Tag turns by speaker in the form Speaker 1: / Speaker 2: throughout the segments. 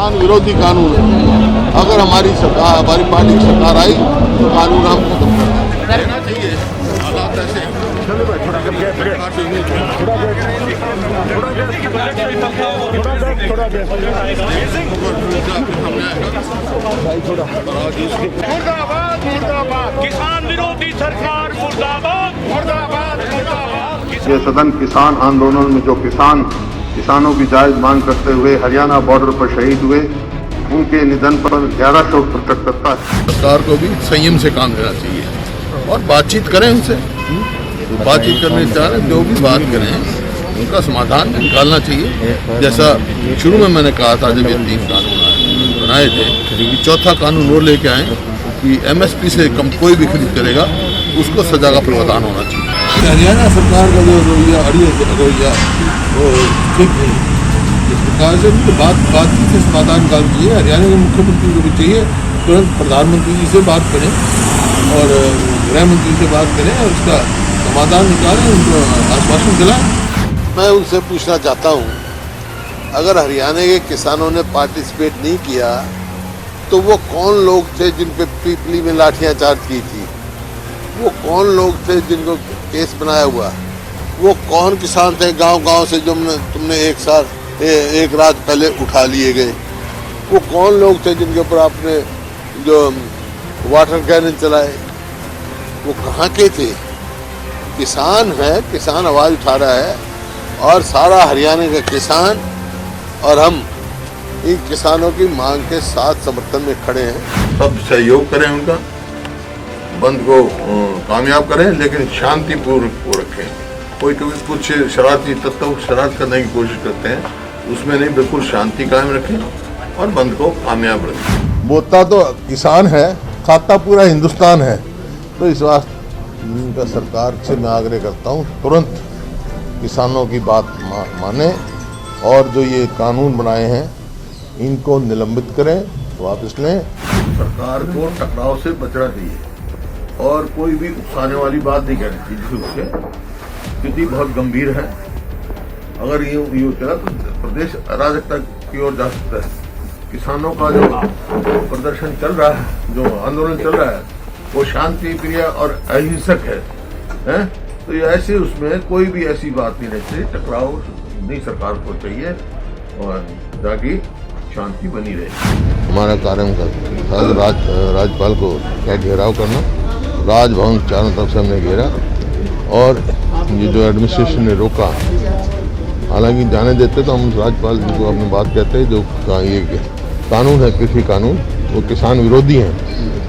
Speaker 1: किसान विरोधी कानून है। अगर हमारी सरकार, हमारी पार्टी की सरकार आई तो कानून हम खत्म कर देना चाहिए। हालात ऐसे
Speaker 2: मुर्दाबाद मुर्दाबाद किसान विरोधी सरकार मुर्दाबाद मुर्दाबाद मुर्दाबाद।
Speaker 3: ये सदन किसान आंदोलन में जो किसानों की जायज मांग करते हुए हरियाणा बॉर्डर पर शहीद हुए, उनके निधन पर गहरा शोक प्रकट करता है।
Speaker 1: सरकार को भी संयम से काम लेना चाहिए और बातचीत करें उनसे। बातचीत करने चाह रहे जो भी बात करें उनका समाधान निकालना चाहिए। जैसा शुरू में मैंने कहा था जब ये 3 कानून बनाए थे कि चौथा कानून वो लेके आए कि MSP से कम कोई भी खरीद करेगा उसको सजा का प्रावधान होना चाहिए। हरियाणा सरकार का जो रवैया वो ठीक नहीं। इस प्रकार से तो बातचीत से समाधान निकाल चाहिए। हरियाणा के मुख्यमंत्री को भी चाहिए तुरंत प्रधानमंत्री जी से बात करें और गृह मंत्री से बात करें और उसका समाधान निकालें, उनको आश्वासन दिलाएं। मैं उनसे पूछना चाहता हूँ, अगर हरियाणा के किसानों ने पार्टिसिपेट नहीं किया तो वो कौन लोग थे जिन पे पीपली में लाठियाँ चार्ज की थी? वो कौन लोग थे जिनको केस बनाया हुआ? वो कौन किसान थे गांव-गांव से जो तुमने एक रात पहले उठा लिए गए? वो कौन लोग थे जिनके ऊपर आपने जो वाटर कैनन चलाए? वो कहाँ के थे? किसान है, किसान आवाज उठा रहा है और सारा हरियाणा का किसान और हम इन किसानों की मांग के साथ समर्थन में खड़े हैं। सब सहयोग करें, उनका बंद को कामयाब करें, लेकिन शांतिपूर्ण को रखें। कोई कभी कुछ शरारती तत्व शरारत करने की कोशिश करते हैं, उसमें नहीं, बिल्कुल शांति कायम रखें और बंद को कामयाब रखें। बोता तो किसान है, खाता पूरा हिंदुस्तान है। तो इस वास्ते इनका सरकार से मैं आग्रह करता हूँ तुरंत किसानों की बात माने और जो ये कानून बनाए हैं इनको निलंबित करें, वापस लें। सरकार को टकराव से बचना चाहिए और कोई भी उकसाने वाली बात नहीं करनी चाहिए। उससे स्थिति बहुत गंभीर है। अगर ये चला तो प्रदेश अराजकता की ओर जा सकता है। किसानों का जो प्रदर्शन चल रहा है, जो आंदोलन चल रहा है, वो शांति प्रिय और अहिंसक है? तो ये ऐसे उसमें कोई भी ऐसी बात नहीं रहती चाहिए, टकराव नहीं सरकार को चाहिए और ताकि शांति बनी रहे। हमारा कार्यक्रम राज्यपाल को क्या घेराव करना, राजभवन चारों तरफ से हमने घेरा और ये जो एडमिनिस्ट्रेशन ने रोका, हालांकि जाने देते तो हम राज्यपाल जी को अपनी बात कहते हैं। जो ये कानून है, कृषि कानून, वो किसान विरोधी हैं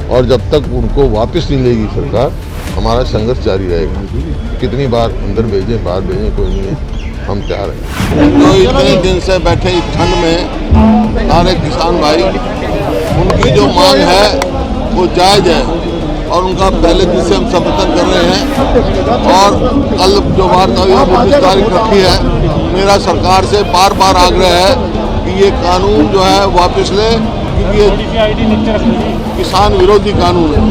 Speaker 1: और जब तक उनको वापस नहीं लेगी सरकार, हमारा संघर्ष जारी रहेगा। कितनी बार अंदर भेजें, बाहर भेजें, कोई नहीं है, हम तैयार हैं। जो इतने दिन से बैठे इस ठंड में सारे किसान भाई, उनकी जो मांग है वो जायज़ है और उनका पहले दिन से हम समर्थन कर रहे हैं। और कल जो वार्ता हुई 29 तारीख रखी है, मेरा सरकार से बार बार आग्रह है कि ये कानून जो है वापस ले, क्योंकि ये किसान विरोधी कानून है।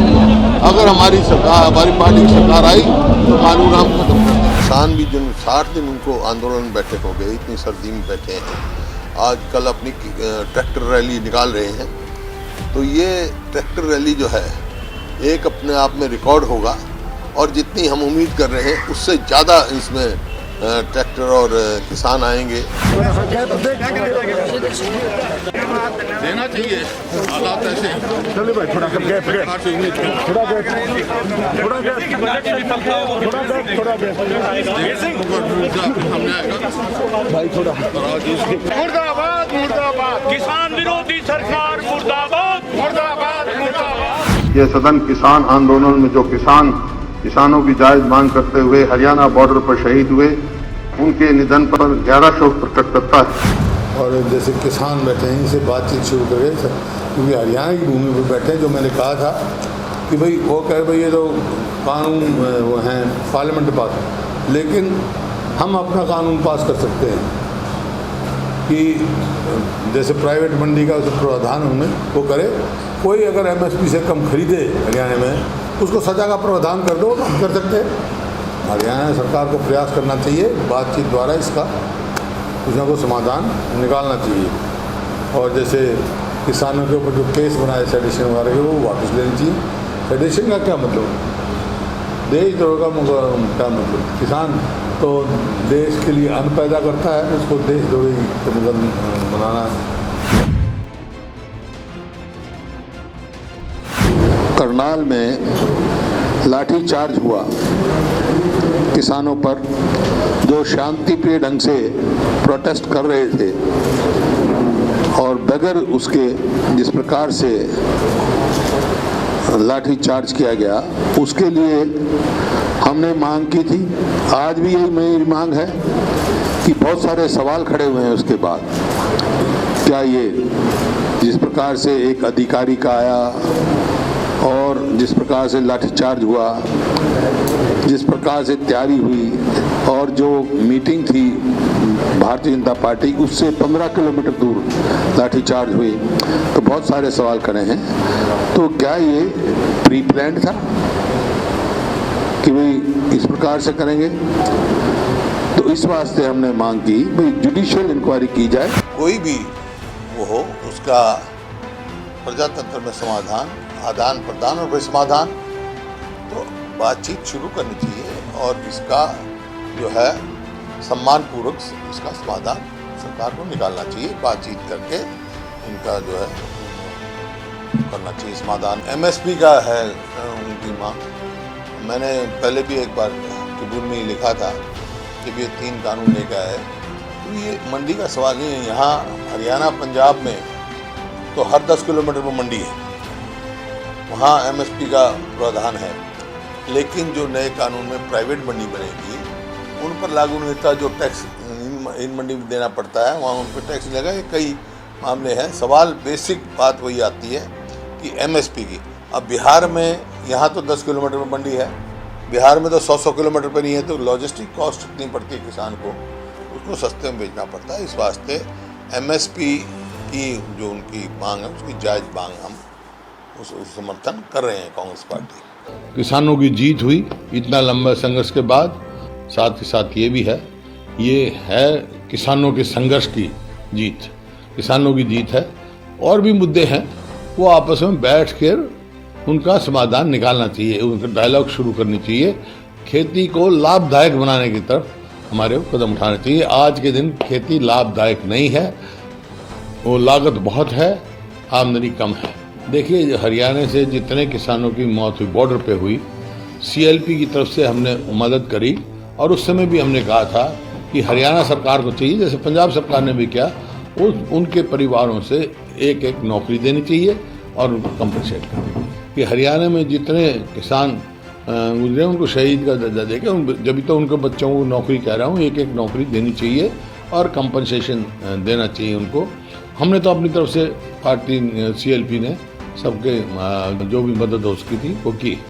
Speaker 1: अगर हमारी सरकार, हमारी पार्टी की सरकार आई तो कानून हम खत्म कर दें। किसान भी जिन 60 दिन उनको आंदोलन में बैठे हो गए, इतनी सर्दी में बैठे हैं, आज कल अपनी ट्रैक्टर रैली निकाल रहे हैं। तो ये ट्रैक्टर रैली जो है एक अपने आप में रिकॉर्ड होगा और जितनी हम उम्मीद कर रहे हैं उससे ज़्यादा इसमें ट्रैक्टर और किसान आएंगे। देना चाहिए, हालात ऐसे
Speaker 2: चलिए भाई थोड़ा मुर्दाबाद मुर्दाबाद किसान विरोधी सरकार मुर्दाबाद मुर्दाबाद मुर्दाबाद।
Speaker 3: ये सदन किसान आंदोलन में जो किसानों की जायज मांग करते हुए हरियाणा बॉर्डर पर शहीद हुए, उनके निधन पर गहरा शोक प्रकट करता है।
Speaker 4: और जैसे किसान बैठे हैं, इनसे बातचीत शुरू करें, क्योंकि हरियाणा की भूमि पर बैठे हैं। जो मैंने कहा था कि भाई वो कह भाई ये तो कानून वो हैं पार्लियामेंट पास, लेकिन हम अपना कानून पास कर सकते हैं कि जैसे प्राइवेट मंडी का उसे प्रावधान हमें वो करे। कोई अगर MSP से कम खरीदे हरियाणा में, उसको सजा का प्रावधान कर दो, हम कर सकते हैं। हरियाणा सरकार को प्रयास करना चाहिए, बातचीत द्वारा इसका कुछ ना कुछ समाधान निकालना चाहिए। और जैसे किसानों के ऊपर जो केस बनाए सेडिशन वगैरह के, वो वापस लेनी चाहिए। सेडिशन का क्या मतलब? देशद्रोह का क्या मतलब? किसान तो देश के लिए अन्न पैदा करता है, उसको देशद्रोही के मतलब बनाना। करनाल में लाठीचार्ज हुआ किसानों पर, जो शांतिप्रिय ढंग से प्रोटेस्ट कर रहे थे, और बगैर उसके जिस प्रकार से लाठीचार्ज किया गया, उसके लिए हमने मांग की थी। आज भी यही मेरी मांग है कि बहुत सारे सवाल खड़े हुए हैं उसके बाद। क्या ये जिस प्रकार से एक अधिकारी का आया और जिस प्रकार से लाठीचार्ज हुआ, जिस प्रकार से तैयारी हुई, और जो मीटिंग थी भारतीय जनता पार्टी, उससे 15 किलोमीटर दूर लाठीचार्ज हुई, तो बहुत सारे सवाल खड़े हैं। तो क्या ये प्री प्लान्ड था कि भाई इस प्रकार से करेंगे? तो इस वास्ते हमने मांग की भाई जुडिशियल इंक्वायरी की जाए। कोई भी वो हो, उसका प्रजातंत्र में समाधान, आदान प्रदान और भाई समाधान, तो बातचीत शुरू करनी चाहिए और इसका जो है सम्मानपूर्वक इसका समाधान सरकार को निकालना चाहिए। बातचीत करके इनका जो है करना चाहिए समाधान। एमएसपी का है उनकी मांग। मैंने पहले भी एक बार ट्रिब्यून में लिखा था कि ये 3 कानून लेकर आए, तो ये मंडी का सवाल नहीं है। यहाँ हरियाणा पंजाब में तो हर 10 किलोमीटर पर मंडी है, वहाँ एमएसपी का प्रावधान है। लेकिन जो नए कानून में प्राइवेट मंडी बनेगी, उन पर लागू नहीं होता। जो टैक्स इन मंडी में देना पड़ता है, वहाँ उन पर टैक्स लगा। ये कई मामले हैं। सवाल बेसिक बात वही आती है कि एमएसपी की। अब बिहार में यहाँ तो 10 किलोमीटर में मंडी है, बिहार में तो 100 किलोमीटर पर नहीं है, तो लॉजिस्टिक कॉस्ट इतनी पड़ती है किसान को, उसको सस्ते में बेचना पड़ता है। इस वास्ते एमएसपी की जो उनकी मांग है, उसकी जायज़ मांग हम उस समर्थन कर रहे हैं कांग्रेस पार्टी।
Speaker 1: किसानों की जीत हुई इतना लंबा संघर्ष के बाद। साथ ही साथ ये है किसानों के संघर्ष की जीत, किसानों की जीत है। और भी मुद्दे हैं, वो आपस में बैठ कर उनका समाधान निकालना चाहिए, उनका डायलॉग शुरू करनी चाहिए। खेती को लाभदायक बनाने की तरफ हमारे को कदम उठाना चाहिए। आज के दिन खेती लाभदायक नहीं है, वो लागत बहुत है, आमदनी कम है। देखिए, हरियाणा से जितने किसानों की मौत हुई बॉर्डर पे हुई, सीएलपी की तरफ से हमने मदद करी, और उस समय भी हमने कहा था कि हरियाणा सरकार को चाहिए, जैसे पंजाब सरकार ने भी किया, उनके परिवारों से एक नौकरी देनी चाहिए और कंपनसेट करनी। कि हरियाणा में जितने किसान गुजरे उनको शहीद का दर्जा देकर, जब तो उनके बच्चों को नौकरी कह रहा हूँ, एक नौकरी देनी चाहिए और कंपनसेशन देना चाहिए उनको। हमने तो अपनी तरफ से पार्टी सीएलपी ने सबके जो भी मदद हो उसकी थी वो की।